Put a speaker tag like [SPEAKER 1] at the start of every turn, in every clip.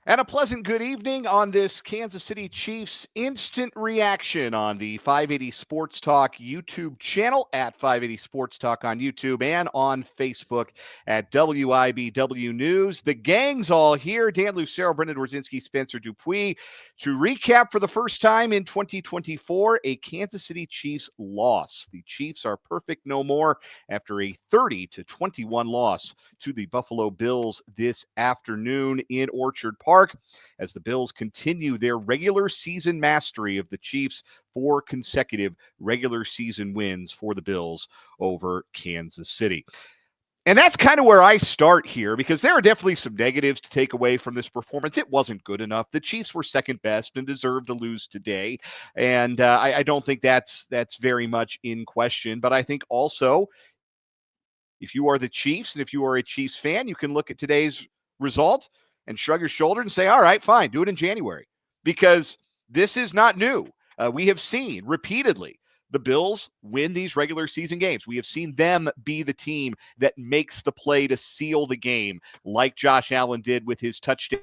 [SPEAKER 1] And a pleasant good evening on this Kansas City Chiefs instant reaction on the 580 Sports Talk YouTube channel at 580 Sports Talk on YouTube and on Facebook at WIBW News. The gang's all here. Dan Lucero, Brendan Wrzinski, Spencer Dupuis to recap for the first time in 2024 a Kansas City Chiefs loss. The Chiefs are perfect no more after a 30-21 loss to the Buffalo Bills this afternoon in Orchard Park, as the Bills continue their regular season mastery of the Chiefs. 4 consecutive regular season wins for the Bills over Kansas City. And that's kind of where I start here, because there are definitely some negatives to take away from this performance. It wasn't good enough. The Chiefs were second best and deserved to lose today. And I don't think that's very much in question. But I think also, if you are the Chiefs and if you are a Chiefs fan, you can look at today's result and shrug your shoulder and say, all right, fine, do it in January, because this is not new. We have seen repeatedly the Bills win these regular season games. We have seen them be the team that makes the play to seal the game, like Josh Allen did with his touchdown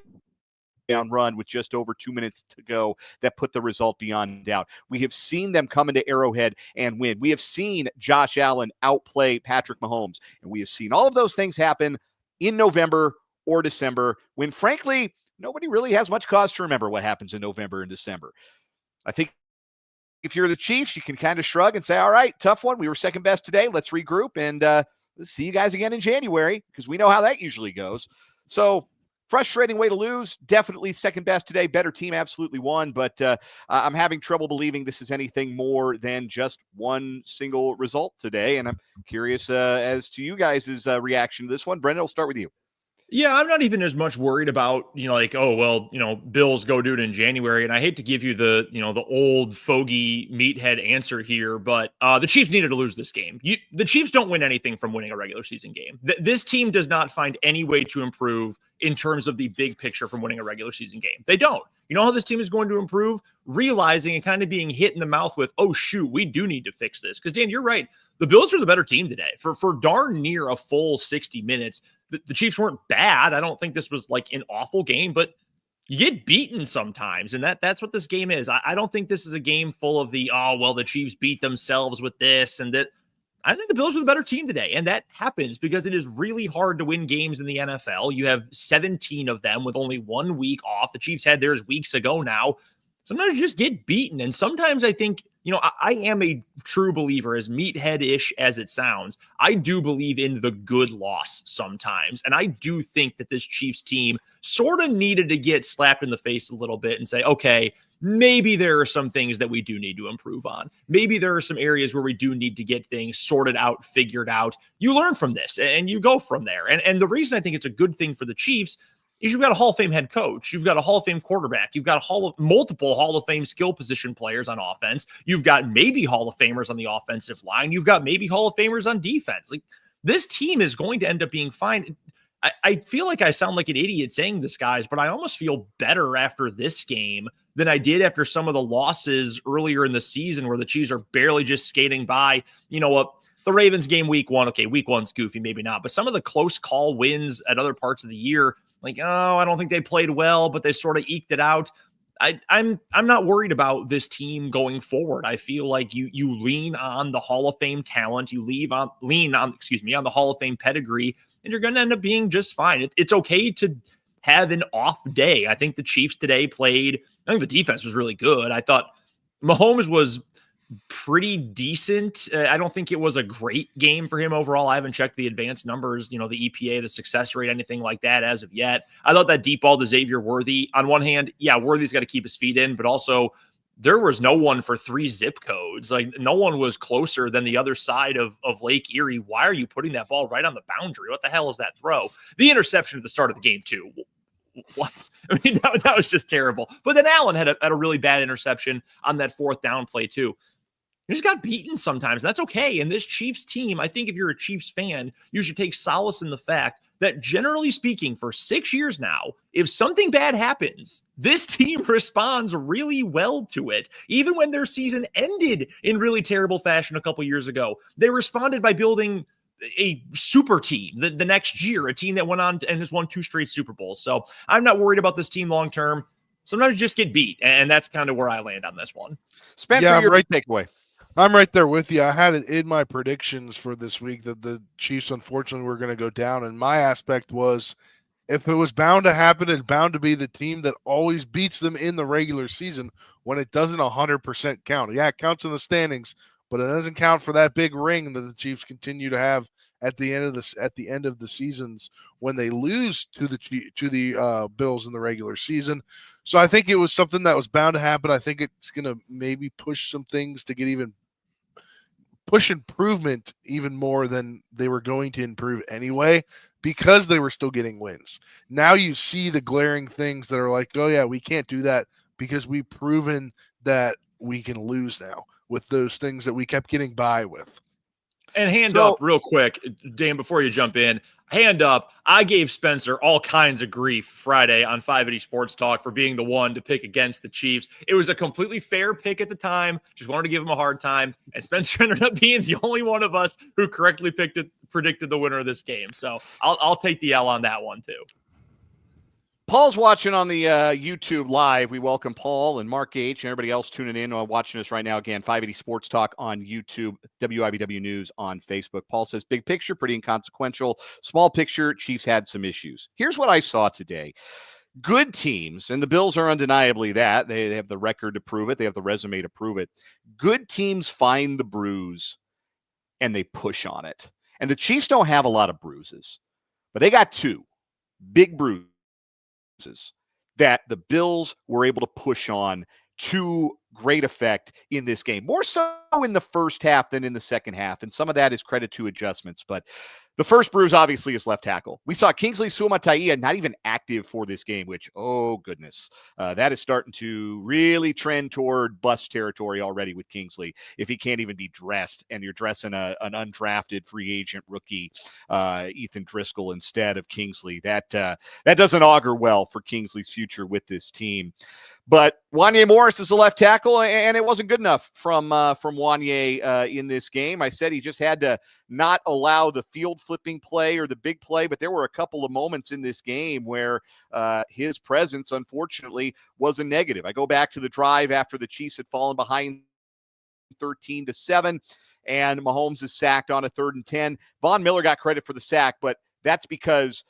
[SPEAKER 1] run with just over 2 minutes to go that put the result beyond doubt. We have seen them come into Arrowhead and win. We have seen Josh Allen outplay Patrick Mahomes, and we have seen all of those things happen in November or December, when frankly, nobody really has much cause to remember what happens in November and December. I think if you're the Chiefs, you can kind of shrug and say, all right, tough one. We were second best today. Let's regroup and let's see you guys again in January, because we know how that usually goes. So frustrating way to lose. Definitely second best today. Better team absolutely won, but I'm having trouble believing this is anything more than just one single result today. And I'm curious as to you guys' reaction to this one. Brendan, I'll start with you.
[SPEAKER 2] Yeah, I'm not even as much worried about, Bills go do it in January. And I hate to give you the old fogey meathead answer here, but the Chiefs needed to lose this game. The Chiefs don't win anything from winning a regular season game. This team does not find any way to improve in terms of the big picture from winning a regular season game. They don't. You know how this team is going to improve? Realizing and kind of being hit in the mouth with, oh, shoot, we do need to fix this. Because, Dan, you're right. The Bills are the better team today. For darn near a full 60 minutes, the Chiefs weren't bad. I don't think this was like an awful game, but you get beaten sometimes, and that's what this game is. I don't think this is a game full of the Chiefs beat themselves with this and that. I think the Bills are the better team today, and that happens because it is really hard to win games in the NFL. You have 17 of them with only 1 week off. The Chiefs had theirs weeks ago now. Sometimes you just get beaten, and sometimes I think, I am a true believer, as meathead-ish as it sounds. I do believe in the good loss sometimes, and I do think that this Chiefs team sort of needed to get slapped in the face a little bit and say, okay, maybe there are some things that we do need to improve on. Maybe there are some areas where we do need to get things sorted out, figured out. You learn from this, and you go from there. And the reason I think it's a good thing for the Chiefs is you've got a Hall of Fame head coach. You've got a Hall of Fame quarterback. You've got multiple Hall of Fame skill position players on offense. You've got maybe Hall of Famers on the offensive line. You've got maybe Hall of Famers on defense. Like, this team is going to end up being fine. I feel like I sound like an idiot saying this, guys, but I almost feel better after this game than I did after some of the losses earlier in the season where the Chiefs are barely just skating by. You know what? The Ravens game week 1, okay, week 1's goofy, maybe not, but some of the close call wins at other parts of the year, like, I don't think they played well, but they sort of eked it out. I'm not worried about this team going forward. I feel like you lean on the Hall of Fame talent, you lean on the Hall of Fame pedigree, and you're going to end up being just fine. It's okay to have an off day. I think the Chiefs today I think the defense was really good. I thought Mahomes was pretty decent. I don't think it was a great game for him overall. I haven't checked the advanced numbers, the EPA, the success rate, anything like that as of yet. I thought that deep ball to Xavier Worthy, on one hand, yeah, Worthy's got to keep his feet in, but also there was no one for 3 zip codes. Like, no one was closer than the other side of Lake Erie. Why are you putting that ball right on the boundary? What the hell is that throw? The interception at the start of the game too. What? I mean, that was just terrible. But then Allen had a really bad interception on that 4th down play too. You just got beaten sometimes. That's okay. And this Chiefs team, I think if you're a Chiefs fan, you should take solace in the fact that, generally speaking, for 6 years now, if something bad happens, this team responds really well to it. Even when their season ended in really terrible fashion a couple years ago, they responded by building a super team the next year, a team that went on and has won 2 straight Super Bowls. So I'm not worried about this team long term. Sometimes you just get beat, and that's kind of where I land on this one.
[SPEAKER 1] Spencer,
[SPEAKER 3] Yeah,
[SPEAKER 1] your big takeaway.
[SPEAKER 3] I'm right there with you. I had it in my predictions for this week that the Chiefs, unfortunately, were going to go down. And my aspect was, if it was bound to happen, it's bound to be the team that always beats them in the regular season when it doesn't 100% count. Yeah, it counts in the standings, but it doesn't count for that big ring that the Chiefs continue to have at the end of the seasons when they lose to the Bills in the regular season. So I think it was something that was bound to happen. I think it's going to maybe push some things to get even push improvement even more than they were going to improve anyway, because they were still getting wins. Now you see the glaring things that are like, oh yeah, we can't do that because we've proven that we can lose now with those things that we kept getting by with.
[SPEAKER 2] And hand up real quick, Dan, before you jump in, hand up. I gave Spencer all kinds of grief Friday on 580 Sports Talk for being the one to pick against the Chiefs. It was a completely fair pick at the time. Just wanted to give him a hard time. And Spencer ended up being the only one of us who correctly predicted the winner of this game. So I'll take the L on that one too.
[SPEAKER 1] Paul's watching on the YouTube live. We welcome Paul and Mark H. and everybody else tuning in or watching us right now. Again, 580 Sports Talk on YouTube, WIBW News on Facebook. Paul says, big picture, pretty inconsequential. Small picture, Chiefs had some issues. Here's what I saw today. Good teams, and the Bills are undeniably that. They have the record to prove it. They have the resume to prove it. Good teams find the bruise, and they push on it. And the Chiefs don't have a lot of bruises, but they got 2 big bruises that the Bills were able to push on to great effect in this game. More so in the first half than in the second half. And some of that is credit to adjustments. But the first bruise, obviously, is left tackle. We saw Kingsley Suamataia not even active for this game, which, oh, goodness. That is starting to really trend toward bust territory already with Kingsley. If he can't even be dressed and you're dressing an undrafted free agent rookie, Ethan Driscoll, instead of Kingsley, that doesn't augur well for Kingsley's future with this team. But Wanye Morris is a left tackle, and it wasn't good enough from Wanye in this game. I said he just had to not allow the field flipping play or the big play, but there were a couple of moments in this game where his presence, unfortunately, was a negative. I go back to the drive after the Chiefs had fallen behind 13-7, and Mahomes is sacked on a 3rd and 10. Von Miller got credit for the sack, but that's because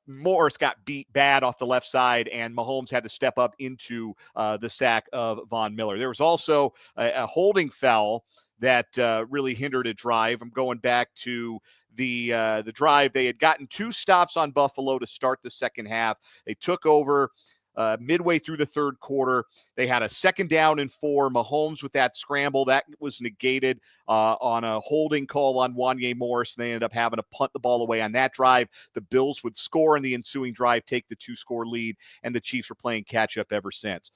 [SPEAKER 1] Morris got beat bad off the left side, and Mahomes had to step up into the sack of Von Miller. There was also a holding foul that really hindered a drive. I'm going back to the drive. They had gotten 2 stops on Buffalo to start the second half. They took over midway through the third quarter. They had a 2nd down and 4. Mahomes with that scramble, that was negated on a holding call on Wanye Morris. They ended up having to punt the ball away on that drive. The Bills would score in the ensuing drive, take the 2-score lead, and the Chiefs were playing catch-up ever since.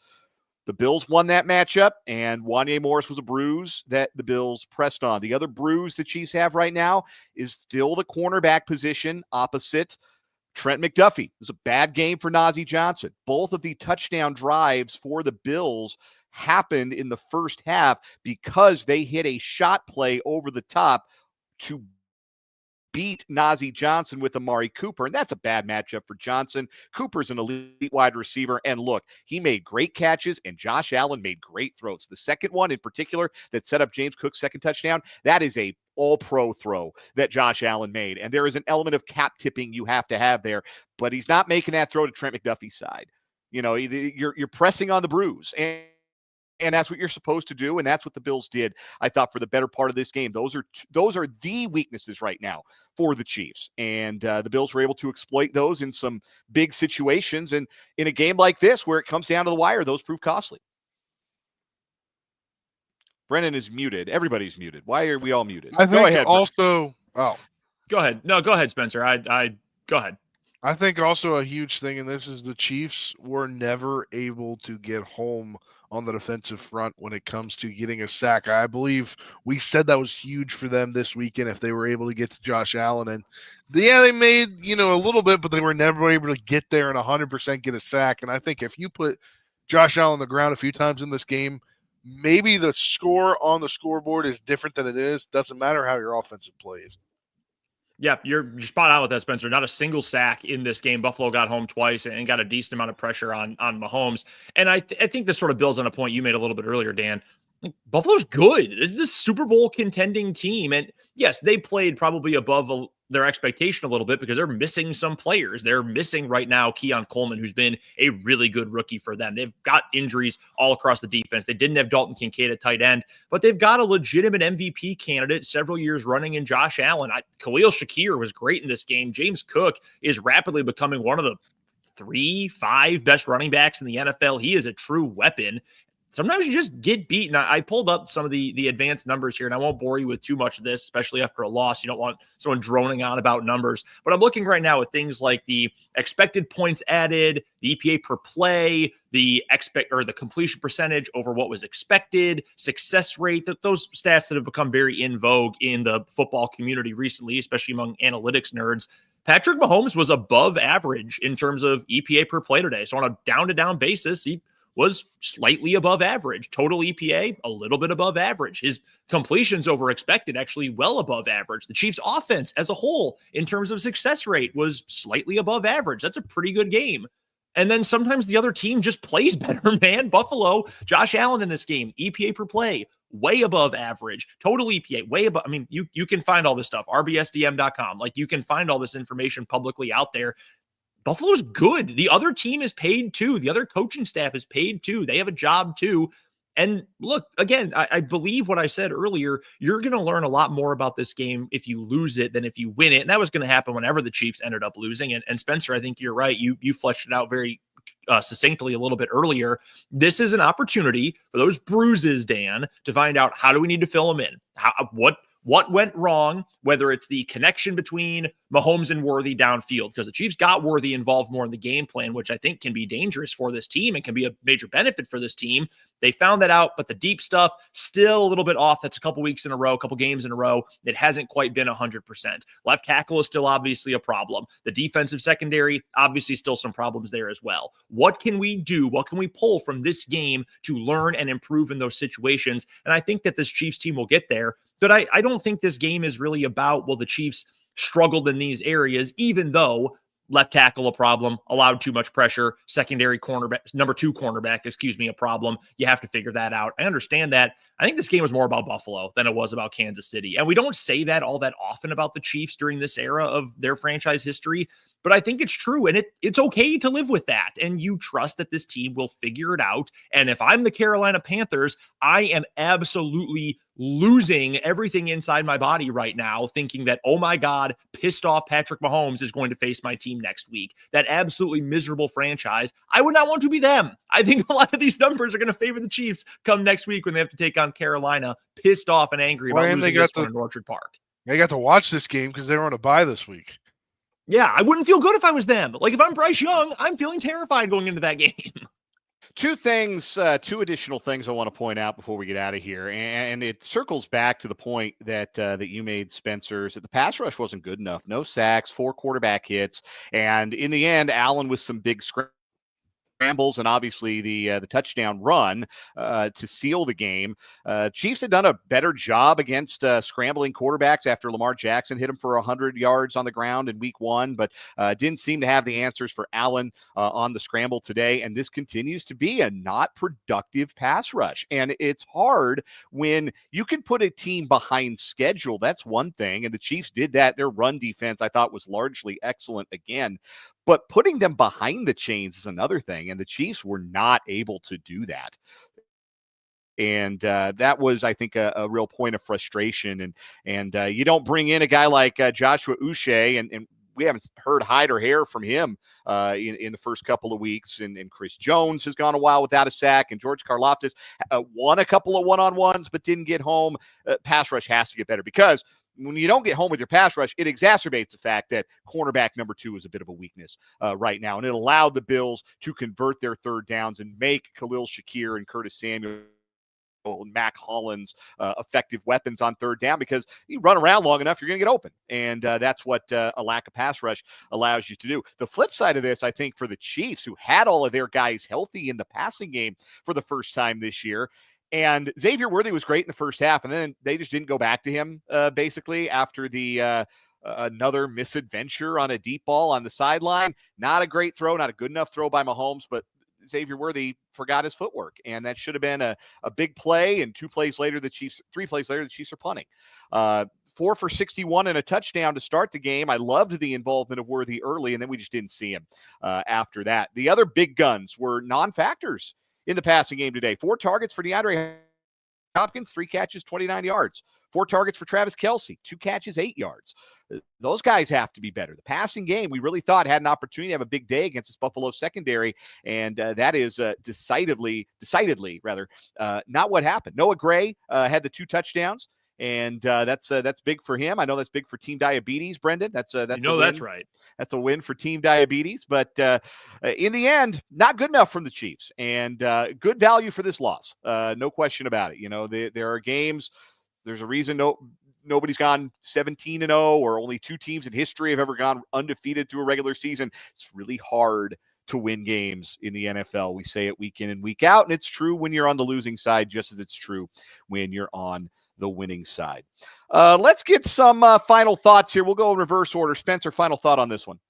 [SPEAKER 1] The Bills won that matchup, and Wanye Morris was a bruise that the Bills pressed on. The other bruise the Chiefs have right now is still the cornerback position opposite Trent McDuffie. It was a bad game for Najee Johnson. Both of the touchdown drives for the Bills happened in the first half because they hit a shot play over the top to beat Najee Johnson with Amari Cooper, and that's a bad matchup for Johnson. Cooper's an elite wide receiver, and look, he made great catches, and Josh Allen made great throws. The second one in particular that set up James Cook's second touchdown, that is a all-pro throw that Josh Allen made, and there is an element of cap tipping you have to have there, but he's not making that throw to Trent McDuffie's side. You know, you're pressing on the bruise, and that's what you're supposed to do, and that's what the Bills did, I thought, for the better part of this game. Those are the weaknesses right now for the Chiefs, and the Bills were able to exploit those in some big situations, and in a game like this where it comes down to the wire, those prove costly. Brennan is muted. Everybody's muted. Why are we all muted?
[SPEAKER 3] I think
[SPEAKER 1] go ahead.
[SPEAKER 3] also
[SPEAKER 2] Go ahead. No, go ahead, Spencer. I go ahead.
[SPEAKER 3] I think also a huge thing in this is the Chiefs were never able to get home on the defensive front when it comes to getting a sack. I believe we said that was huge for them this weekend if they were able to get to Josh Allen. And they made, a little bit, but they were never able to get there and 100% get a sack. And I think if you put Josh Allen on the ground a few times in this game, maybe the score on the scoreboard is different than it is. Doesn't matter how your offensive play is.
[SPEAKER 2] Yeah, you're spot on with that, Spencer. Not a single sack in this game. Buffalo got home twice and got a decent amount of pressure on Mahomes. And I think this sort of builds on a point you made a little bit earlier, Dan. Like, Buffalo's good. This is this Super Bowl contending team. And yes, they played probably above their expectation a little bit because they're missing some players. They're missing right now Keon Coleman, who's been a really good rookie for them. They've got injuries all across the defense. They didn't have Dalton Kincaid at tight end, but they've got a legitimate MVP candidate several years running in Josh Allen. Khalil Shakir was great in this game. James Cook is rapidly becoming one of the 3-5 best running backs in the NFL. He is a true weapon. Sometimes you just get beaten. I pulled up some of the advanced numbers here, and I won't bore you with too much of this, especially after a loss. You don't want someone droning on about numbers. But I'm looking right now at things like the expected points added, the EPA per play, the completion percentage over what was expected, success rate, those stats that have become very in vogue in the football community recently, especially among analytics nerds. Patrick Mahomes was above average in terms of EPA per play today. So on a down-to-down basis, he was slightly above average. Total EPA, a little bit above average. His completions over expected, actually well above average. The Chiefs' offense as a whole, in terms of success rate, was slightly above average. That's a pretty good game. And then sometimes the other team just plays better, man. Buffalo, Josh Allen in this game, EPA per play, way above average. Total EPA, way above. I mean, you can find all this stuff, rbsdm.com. Like, you can find all this information publicly out there. Buffalo's good. The other team is paid too. The other coaching staff is paid too. They have a job too. And look, again, I believe what I said earlier. You're going to learn a lot more about this game if you lose it than if you win it. And that was going to happen whenever the Chiefs ended up losing. And Spencer, I think you're right. You fleshed it out very succinctly a little bit earlier. This is an opportunity for those bruises, Dan, to find out, how do we need to fill them in? What went wrong, whether it's the connection between Mahomes and Worthy downfield, because the Chiefs got Worthy involved more in the game plan, which I think can be dangerous for this team and can be a major benefit for this team. They found that out, but the deep stuff, still a little bit off. That's a couple weeks in a row, a couple games in a row. It hasn't quite been 100%. Left tackle is still obviously a problem. The defensive secondary, obviously still some problems there as well. What can we do? What can we pull from this game to learn and improve in those situations? And I think that this Chiefs team will get there. But I don't think this game is really about, well, the Chiefs struggled in these areas, even though left tackle a problem, allowed too much pressure, secondary cornerback, number 2 cornerback, a problem. You have to figure that out. I understand that. I think this game was more about Buffalo than it was about Kansas City. And we don't say that all that often about the Chiefs during this era of their franchise history, but I think it's true. And it's okay to live with that. And you trust that this team will figure it out. And if I'm the Carolina Panthers, I am absolutely losing everything inside my body right now, thinking that, oh my God, pissed off Patrick Mahomes is going to face my team next week. That absolutely miserable franchise. I would not want to be them. I think a lot of these numbers are going to favor the Chiefs come next week when they have to take on Carolina, pissed off and angry about losing this one in Orchard Park.
[SPEAKER 3] They got to watch this game because they were on a bye this week.
[SPEAKER 2] Yeah, I wouldn't feel good if I was them. Like, if I'm Bryce Young, I'm feeling terrified going into that game.
[SPEAKER 1] Two additional things I want to point out before we get out of here, and it circles back to the point that you made, Spencer, that the pass rush wasn't good enough. No sacks, 4 quarterback hits, and in the end, Allen with some big scrambles and obviously the touchdown run to seal the game. Chiefs had done a better job against scrambling quarterbacks after Lamar Jackson hit him for 100 yards on the ground in week 1, but didn't seem to have the answers for Allen on the scramble today. And this continues to be a not productive pass rush. And it's hard when you can put a team behind schedule. That's one thing. And the Chiefs did that. Their run defense, I thought, was largely excellent again. But putting them behind the chains is another thing, and the Chiefs were not able to do that. And that was, I think, a real point of frustration. And you don't bring in a guy like Joshua Uche, and we haven't heard hide or hair from him in the first couple of weeks. And Chris Jones has gone a while without a sack, and George Karlaftis won a couple of one-on-ones but didn't get home. Pass rush has to get better, because when you don't get home with your pass rush, it exacerbates the fact that cornerback number 2 is a bit of a weakness right now. And it allowed the Bills to convert their third downs and make Khalil Shakir and Curtis Samuel and Mac Hollins effective weapons on third down, because you run around long enough, you're going to get open. And that's what a lack of pass rush allows you to do. The flip side of this, I think, for the Chiefs, who had all of their guys healthy in the passing game for the first time this year, and Xavier Worthy was great in the first half, and then they just didn't go back to him basically after the another misadventure on a deep ball on the sideline. Not a great throw, not a good enough throw by Mahomes, but Xavier Worthy forgot his footwork, and that should have been a big play. And 3 plays later, the Chiefs are punting. 4 for 61 and a touchdown to start the game. I loved the involvement of Worthy early, and then we just didn't see him after that. The other big guns were non-factors in the passing game today. 4 targets for DeAndre Hopkins, 3 catches, 29 yards. 4 targets for Travis Kelce, 2 catches, 8 yards. Those guys have to be better. The passing game, we really thought had an opportunity to have a big day against this Buffalo secondary, and that is decidedly, not what happened. Noah Gray had the 2 touchdowns, and that's big for him. I know that's big for Team Diabetes, Brendan. That's
[SPEAKER 2] that's right.
[SPEAKER 1] That's a win for Team Diabetes, but in the end, not good enough from the Chiefs, and good value for this loss. No question about it. There are games. There's a reason nobody's gone 17-0, or only 2 teams in history have ever gone undefeated through a regular season. It's really hard to win games in the NFL. We say it week in and week out, and it's true when you're on the losing side, just as it's true when you're on the winning side. Let's get some final thoughts here. We'll go in reverse order. Spencer, final thought on this one.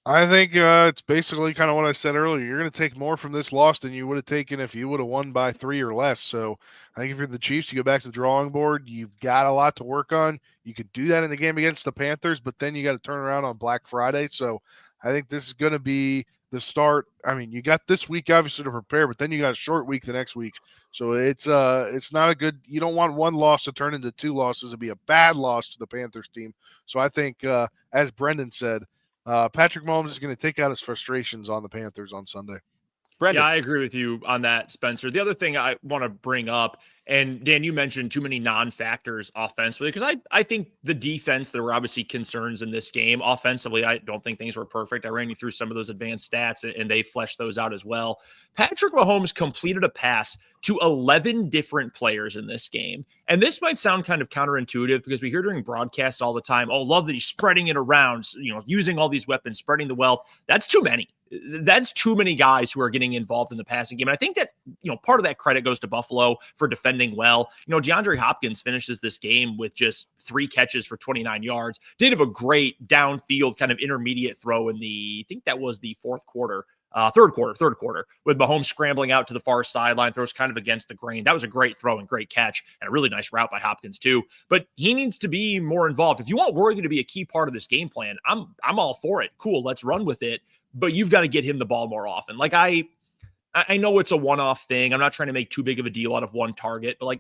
[SPEAKER 3] I think it's basically kind of what I said earlier. You're going to take more from this loss than you would have taken if you would have won by 3 or less. So I think if you're the Chiefs, you go back to the drawing board. You've got a lot to work on. You could do that in the game against the Panthers, but then you got to turn around on Black Friday. So I think this is going to be the start. I mean, you got this week obviously to prepare, but then you got a short week the next week. So it's not a good. You don't want one loss to turn into 2 losses. It'd be a bad loss to the Panthers team. So I think, as Brendan said, Patrick Mahomes is going to take out his frustrations on the Panthers on Sunday.
[SPEAKER 1] Brendan.
[SPEAKER 2] Yeah, I agree with you on that, Spencer. The other thing I want to bring up, and Dan, you mentioned too many non-factors offensively, because I think the defense, there were obviously concerns in this game. Offensively, I don't think things were perfect. I ran you through some of those advanced stats, and they fleshed those out as well. Patrick Mahomes completed a pass to 11 different players in this game. And this might sound kind of counterintuitive, because we hear during broadcasts all the time, oh, love that he's spreading it around, using all these weapons, spreading the wealth. That's too many. That's too many guys who are getting involved in the passing game. And I think that, part of that credit goes to Buffalo for defending well. DeAndre Hopkins finishes this game with just 3 catches for 29 yards. Did have a great downfield kind of intermediate throw in I think that was the third quarter, with Mahomes scrambling out to the far sideline, throws kind of against the grain. That was a great throw and great catch, and a really nice route by Hopkins too. But he needs to be more involved. If you want Worthy to be a key part of this game plan, I'm all for it. Cool, let's run with it. But you've got to get him the ball more often. Like I know it's a one-off thing. I'm not trying to make too big of a deal out of one target, but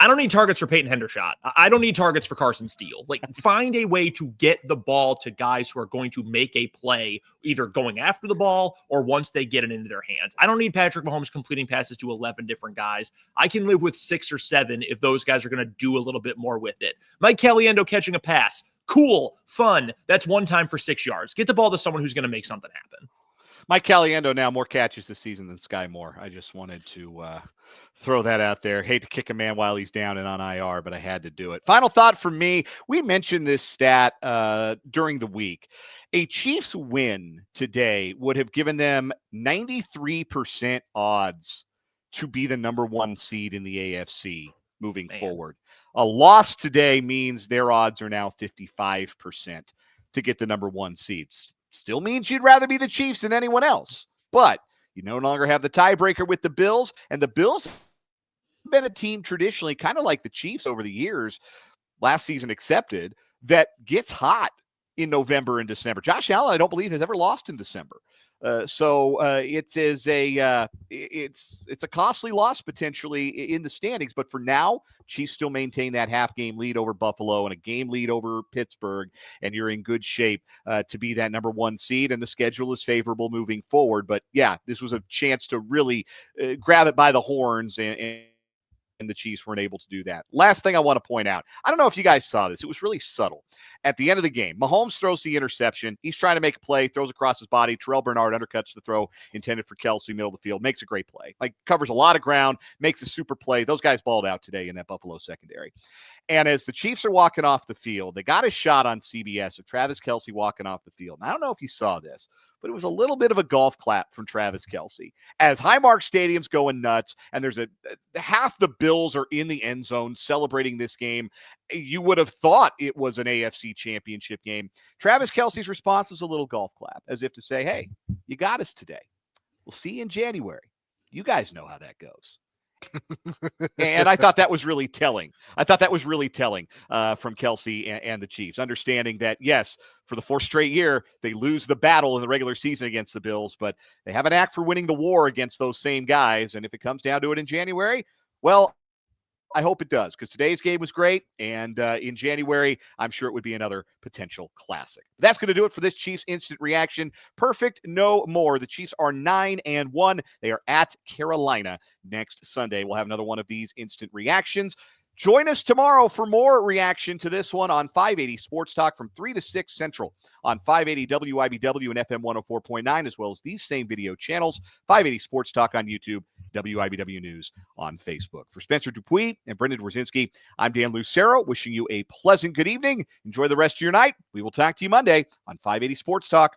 [SPEAKER 2] I don't need targets for Peyton Hendershot. I don't need targets for Carson Steele. Find a way to get the ball to guys who are going to make a play, either going after the ball or once they get it into their hands. I don't need Patrick Mahomes completing passes to 11 different guys. I can live with 6 or 7 if those guys are going to do a little bit more with it. Mike Caliendo catching a pass. Cool, fun. That's one time for 6 yards. Get the ball to someone who's going to make something happen.
[SPEAKER 1] Mike Caliendo now more catches this season than Sky Moore. I just wanted to throw that out there. Hate to kick a man while he's down and on IR, but I had to do it. Final thought for me. We mentioned this stat during the week. A Chiefs win today would have given them 93% odds to be the number 1 seed in the AFC moving forward. A loss today means their odds are now 55% to get the number 1 seeds. Still means you'd rather be the Chiefs than anyone else, but you no longer have the tiebreaker with the Bills, and the Bills have been a team traditionally, kind of like the Chiefs over the years, last season accepted, that gets hot in November and December. Josh Allen, I don't believe, has ever lost in December. So it is it's a costly loss potentially in the standings, but for now, Chiefs still maintain that half-game lead over Buffalo and a game lead over Pittsburgh, and you're in good shape to be that number 1 seed, and the schedule is favorable moving forward. But yeah, this was a chance to really grab it by the horns, and the Chiefs weren't able to do that. Last thing I want to point out, I don't know if you guys saw this. It was really subtle. At the end of the game, Mahomes throws the interception. He's trying to make a play, throws across his body. Terrell Bernard undercuts the throw intended for Kelce, middle of the field, makes a great play. Covers a lot of ground, makes a super play. Those guys balled out today in that Buffalo secondary. And as the Chiefs are walking off the field, they got a shot on CBS of Travis Kelce walking off the field. And I don't know if you saw this, but it was a little bit of a golf clap from Travis Kelce. As Highmark Stadium's going nuts, and there's half the Bills are in the end zone celebrating this game. You would have thought it was an AFC championship game. Travis Kelce's response was a little golf clap, as if to say, hey, you got us today. We'll see you in January. You guys know how that goes. And I thought that was really telling. From Kelce and the Chiefs, understanding that, yes, for the fourth straight year, they lose the battle in the regular season against the Bills, but they have an act for winning the war against those same guys. And if it comes down to it in January, well, I hope it does, because today's game was great, and in January, I'm sure it would be another potential classic. That's going to do it for this Chiefs Instant Reaction. Perfect, no more. The Chiefs are 9-1. They are at Carolina next Sunday. We'll have another one of these instant reactions. Join us tomorrow for more reaction to this one on 580 Sports Talk from 3 to 6 Central on 580 WIBW and FM 104.9, as well as these same video channels, 580 Sports Talk on YouTube, WIBW News on Facebook. For Spencer Dupuis and Brendan Wrzinski, I'm Dan Lucero, wishing you a pleasant good evening. Enjoy the rest of your night. We will talk to you Monday on 580 Sports Talk.